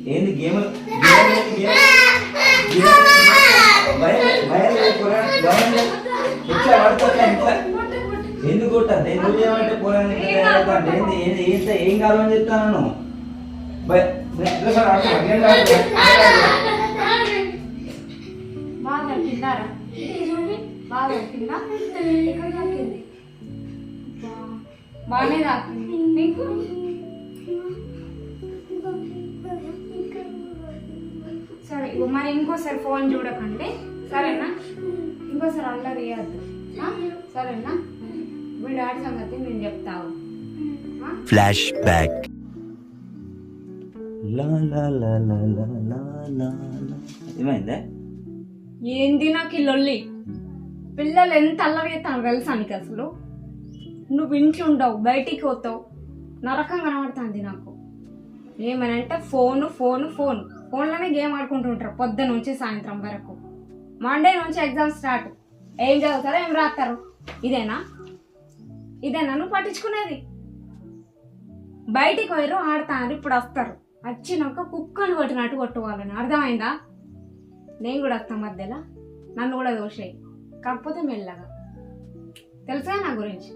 ఏంది గేమ్ ఎట్లా పడుకోట్లా ఎట్లా ఎందుకు కొట్టద్దు ఎందుకు చేయమంటే పోరాని ఏం కావాలని చెప్తాను బాగా తిన్నారా బాగా తిన్నా ఎక్కడ తాకింది బాగానే తాకింది నీకు సరే మరి ఇంకోసారి ఫోన్ చూడకండి సరేనా ఇంకోసారి అల్లరి చేయద్దు సరేనా మీ డాడీ సంగతి నేను చెప్తావు ఫ్లాష్ బ్యాక్ ఏమైందా ఏంది నాకు ఈ లొల్లి పిల్లలు ఎంత అల్లరి చేస్తాను తెలుసా నీకు అసలు నువ్వు ఇంట్లో ఉండవు బయటికి పోతావు నరకం కనబడుతుంది నాకు ఏమనంటే ఫోను ఫోను ఫోన్ ఫోన్లోనే గేమ్ ఆడుకుంటుంటారు పొద్దున నుంచి సాయంత్రం వరకు మండే నుంచి ఎగ్జామ్ స్టార్ట్ ఏం చదువుతారో ఏం రాస్తారు ఇదేనా నువ్వు పట్టించుకునేది బయటికి పోయారు ఆడతారు ఇప్పుడు వస్తారు వచ్చినాక కుక్కలు కొట్టినట్టు కొట్టుకోవాలని అర్థమైందా నేను కూడా వస్తాను మధ్యలో నన్ను కూడా దోషేయి కాకపోతే మెల్లగా తెలుసా నా గురించి